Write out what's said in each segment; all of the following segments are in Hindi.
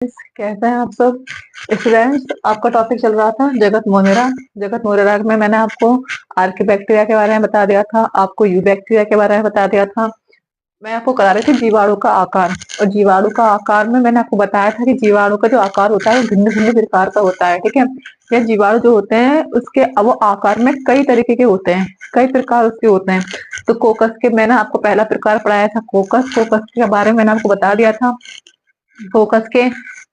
कैसे हैं आप सब स्टूडेंट्स। आपका टॉपिक चल रहा था जगत मोनेरा। जगत मोनेरा में मैंने आपको आर्किबैक्टीरिया के बारे में बता दिया था, आपको यू बैक्टीरिया के बारे में बता दिया था। मैं आपको करा रही थी जीवाणु का आकार। और जीवाणु का आकार में मैंने आपको बताया था कि जीवाणु का जो आकार होता है वो भिन्न भिन्न प्रकार का होता है। ठीक है, यह जीवाणु जो होते हैं उसके वो आकार में कई तरीके के होते हैं, कई प्रकार उसके होते हैं। तो कोकस के मैंने आपको पहला प्रकार पढ़ाया था, कोकस। कोकस के बारे में मैंने आपको बता दिया था। कोकस के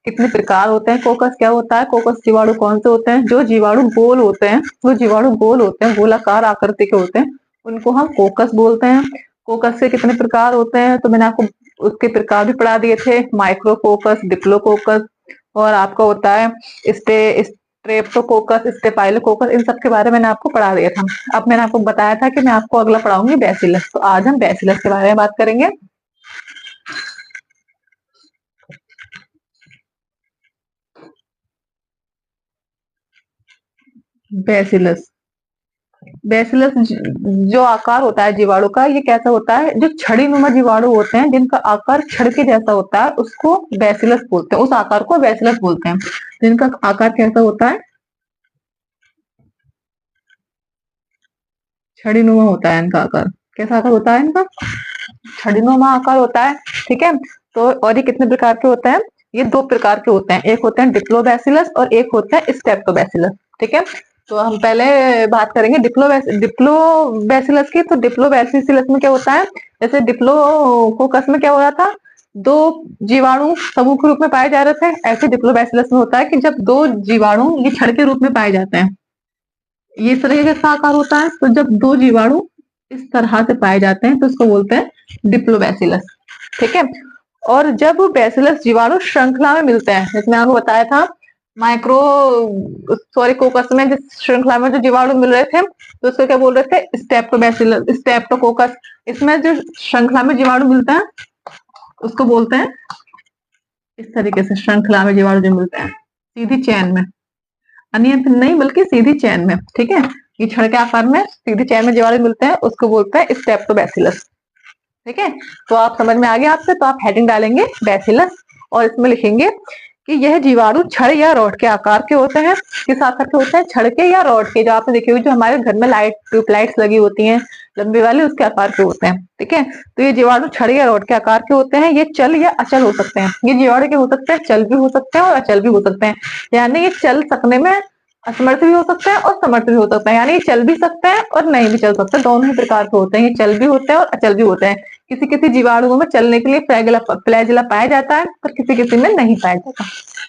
कितने प्रकार होते हैं, कोकस क्या होता है, कोकस जीवाणु कौन से होते हैं। जो जीवाणु गोल होते हैं, जो जीवाणु गोल होते हैं, गोलाकार आकृति के होते हैं, उनको हम कोकस बोलते हैं। कोकस के कितने प्रकार होते हैं तो मैंने आपको उसके प्रकार भी पढ़ा दिए थे, माइक्रोकोकस, डिप्लोकोकस, और आपका होता है स्ट्रेप्टोकोकस, स्टेफाइलोकोकस। इन सब के बारे में मैंने आपको पढ़ा दिया था। अब मैंने आपको बताया था कि मैं आपको अगला पढ़ाऊंगी बैसिलस। तो आज हम बैसिलस के बारे में बात करेंगे। बैसिलस, बैसिलस जो आकार होता है जीवाणु का, ये कैसा होता है, जो छड़ी नुमा जीवाणु होते हैं जिनका आकार छड़ के जैसा होता है उसको बैसिलस बोलते हैं, उस आकार को बैसिलस बोलते हैं। जिनका आकार कैसा होता है, छड़ी नुमा होता है इनका आकार। कैसा आकार होता है इनका, छड़ी नुमा आकार होता है। ठीक है, तो और ये कितने प्रकार के होते हैं, ये दो प्रकार के होते हैं, एक होते हैं डिप्लोबैसिलस और एक होता है स्टेप्टोबैसिलस। ठीक है, तो हम पहले बात करेंगे डिप्लोबैसिलस की। तो डिप्लोबैसिलस में क्या होता है, जैसे डिप्लोकोकस में क्या हो रहा था, दो जीवाणु समूह के रूप में पाए जा रहे थे, ऐसे डिप्लोबैसिलस में होता है कि जब दो जीवाणु ये छड़ के रूप में पाए जाते हैं, ये इस तरह का आकार होता है। तो जब दो जीवाणु इस तरह से पाए जाते हैं तो इसको बोलते हैं डिप्लोबैसिलस। ठीक है, और जब बैसिलस जीवाणु श्रृंखला में मिलते हैं, जैसे मैंने आपको बताया था माइक्रो सॉरी कोकस में जिस श्रृंखला में जो जीवाणु मिल रहे थे तो उसको क्या बोल रहे थे, स्टेप्टोबैसिलस, स्टेप्टोकोकस। इसमें जो श्रृंखला में जीवाणु मिलता है उसको बोलते हैं इस तरीके से, श्रृंखला में जीवाणु जो मिलते हैं सीधी चैन में, अनियंत्रित नहीं बल्कि सीधी चैन में। ठीक है, ये छड़ के आकार में सीधी चैन में जीवाणु मिलते हैं उसको बोलते हैं स्टेप्टोबैसिलस। ठीक है, तो आप समझ में आ गया आपसे, तो आप हेडिंग डालेंगे बैसिलस और इसमें लिखेंगे कि यह जीवाणु छड़ या रॉड के आकार के होते हैं। किस आकार के होते हैं, छड़ के या रॉड के। जो आपने देखी होगी जो हमारे घर में लाइट ट्यूबलाइट्स लगी होती हैं लंबी वाली, उसके आकार के होते हैं। ठीक है, तो ये जीवाणु छड़ या रॉड के आकार के होते हैं। ये चल या अचल हो सकते हैं। ये जीवाणु के हो सकते हैं, चल भी हो सकते हैं और अचल भी हो सकते हैं। यानी ये चल सकने में असमर्थ भी हो सकते हैं और समर्थ भी हो सकते हैं, यानी ये चल भी सकते हैं और नहीं भी चल सकते, दोनों ही प्रकार के होते हैं। ये चल भी होते हैं और अचल भी होते हैं। किसी किसी जीवाणुओं में चलने के लिए फ्लैजिला पाया जाता है पर किसी किसी में नहीं पाया जाता।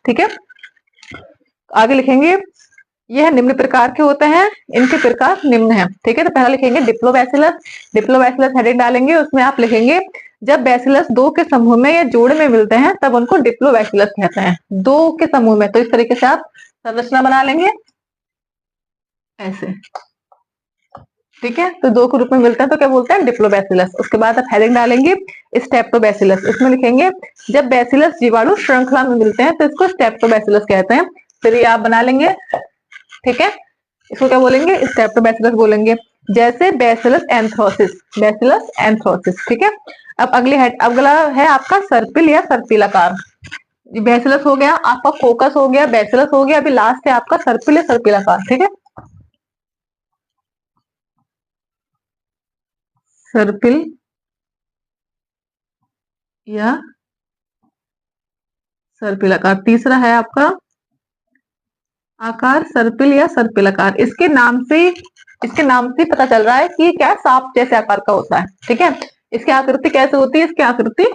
ठीक है, आगे लिखेंगे यह निम्न प्रकार के होते हैं, इनके प्रकार निम्न है। ठीक है, तो पहला लिखेंगे डिप्लोबैसिलस। डिप्लोबैसिलस हेडिंग डालेंगे, उसमें आप लिखेंगे जब बैसिलस दो के समूह में या जोड़े में मिलते हैं तब उनको डिप्लोबैसिलस कहते हैं। दो के समूह में, तो इस तरीके से आप संरचना बना लेंगे ऐसे। ठीक है, तो दो के रूप में मिलते हैं तो क्या बोलते हैं, डिप्लोबैसिलस। उसके बाद आप हेडिंग डालेंगे स्टेप्टोबैसिलस। इसमें लिखेंगे जब बैसिलस जीवाणु श्रृंखला में मिलते हैं तो इसको स्टेप्टोबैसिलस कहते हैं। फिर ये आप बना लेंगे। ठीक है, इसको क्या बोलेंगे, स्टेप्टोबैसिलस बोलेंगे। जैसे बैसिलस एंथ्रोसिस, बैसिलस एंथ्रोसिस। ठीक है, अब अगला है आपका सर्पिल या सर्पिलाकार। बैसिलस हो गया, आपका कोकस हो गया, बैसिलस हो गया, अभी लास्ट है आपका सर्पिल या सर्पिलाकार। ठीक है, सर्पिल या सर्पिलाकार। तीसरा है आपका आकार सर्पिल या सर्पिलाकार। इसके नाम से पता चल रहा है कि क्या सांप जैसे आकार का होता है। ठीक है, इसकी आकृति कैसे होती है, इसकी आकृति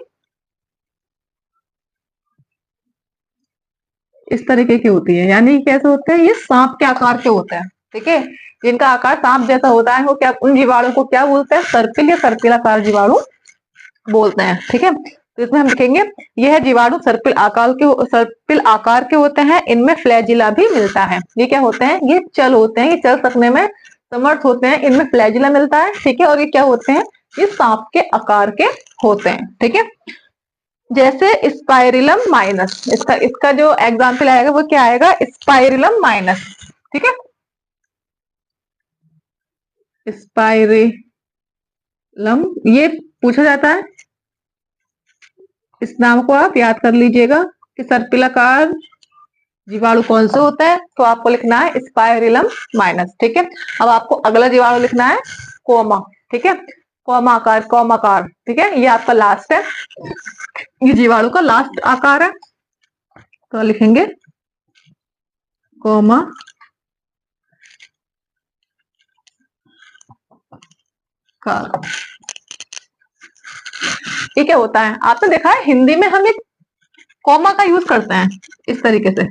इस तरीके की होती है, यानी कैसे होते हैं, ये सांप के आकार के होते हैं। ठीक है, जिनका आकार सांप जैसा होता है वो क्या, उन जीवाणु को क्या बोलते हैं, सर्पिल या सर्पिलाकार जीवाणु बोलते हैं। ठीक है, तो इसमें हम लिखेंगे यह जीवाणु सर्पिल आकार के होते हैं। इनमें फ्लैजिला भी मिलता है। ये क्या होते हैं, ये चल होते हैं, ये चल सकने में समर्थ होते हैं, इनमें फ्लैजिला मिलता है। ठीक है, और ये क्या होते हैं, ये सांप के आकार के होते हैं। ठीक है, जैसे स्पाइरिलम माइनस, इसका इसका जो एग्जाम्पल आएगा वो क्या आएगा, स्पाइरिलम माइनस। ठीक है, स्पाइरिलम ये पूछा जाता है, इस नाम को आप याद कर लीजिएगा। कि सर्पिलाकार जीवाणु कौन से होता है, तो आपको लिखना है स्पाइरिलम माइनस। ठीक है, अब आपको अगला जीवाणु लिखना है कोमा। ठीक है, कौमाकार, कौमाकार। ठीक है, ये आपका लास्ट है, ये जीवाणु का लास्ट आकार है, तो लिखेंगे कौमा कार। ये क्या होता है, आपने देखा है हिंदी में हम एक कौमा का यूज करते हैं, इस तरीके से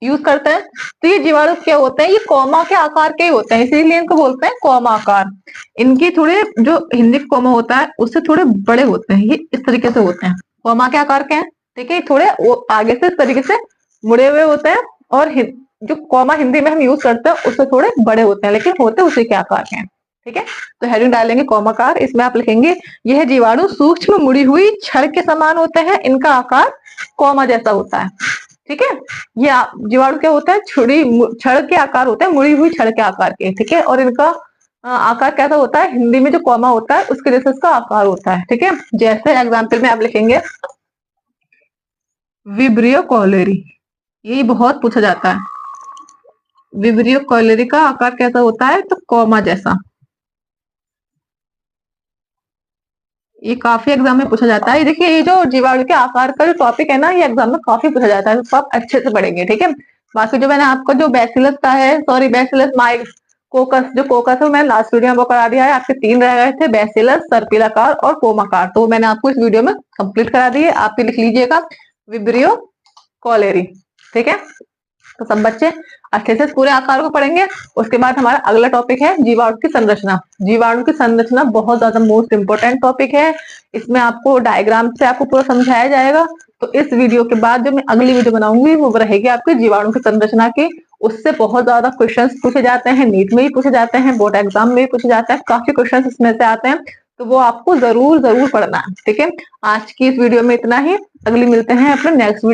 यूज करते हैं, तो ये जीवाणु क्या होते हैं, ये कौमा के आकार के ही होते हैं, इसीलिए इनको बोलते हैं कौमा आकार। इनके थोड़े जो हिंदी कौमा होता है उससे थोड़े बड़े होते हैं, ये इस तरीके से होते हैं, कौमा के आकार के हैं। ठीक है, थोड़े वो आगे से इस तरीके से मुड़े हुए होते हैं, और जो कौमा हिंदी में हम यूज करते हैं उससे थोड़े बड़े होते हैं, लेकिन होते उसी के आकार के हैं। ठीक है, तो हेडिंग डालेंगे कौमाकार, इसमें आप लिखेंगे यह जीवाणु सूक्ष्म मुड़ी हुई छड़ के समान होते हैं, इनका आकार कौमा जैसा होता है। ठीक है, ये जीवाणु क्या होता है, छड़ के आकार होता है, मुड़ी हुई छड़ के आकार के। ठीक है, और इनका आकार कैसा होता है, हिंदी में जो कौमा होता है उसके जैसे इसका आकार होता है। ठीक है, जैसे एग्जाम्पल में आप लिखेंगे विब्रियो कॉलेरी, ये बहुत पूछा जाता है, विब्रियो कॉलेरी का आकार कैसा होता है, तो कौमा जैसा। ये काफी एग्जाम में पूछा जाता है। देखिए, ये जो जीवाणु के आकार का जो टॉपिक है ना, ये एग्जाम में काफी पूछा जाता है, तो आप अच्छे से पढ़ेंगे। ठीक है, बाकी जो मैंने आपको जो बैसिलस का है, सॉरी बैसिलस कोकस, जो कोकस है मैंने लास्ट वीडियो में वो करा दिया है, आपके 3 रह गए थे, बैसिलस, सर्पिलाकार और कोमाकार, तो मैंने आपको इस वीडियो में कंप्लीट करा दिए। आप भी लिख लीजिएगा विब्रियो कॉलेरी। ठीक है, तो सब बच्चे अच्छे से पूरे आकार को पढ़ेंगे। उसके बाद हमारा अगला टॉपिक है जीवाणु की संरचना। जीवाणु की संरचना बहुत ज्यादा मोस्ट इंपोर्टेंट टॉपिक है, इसमें आपको डायग्राम से आपको पूरा समझाया जाएगा। तो इस वीडियो के बाद जो मैं अगली वीडियो बनाऊंगी वो रहेगी आपकी जीवाणु की संरचना की। उससे बहुत ज्यादा क्वेश्चंस पूछे जाते हैं, नीट में भी पूछे जाते हैं, बोर्ड एग्जाम में भी पूछे जाते हैं, काफी क्वेश्चंस इसमें से आते हैं, तो वो आपको जरूर जरूर पढ़ना है। ठीक है, आज की इस वीडियो में इतना ही, अगली मिलते हैं अपने नेक्स्ट वीडियो।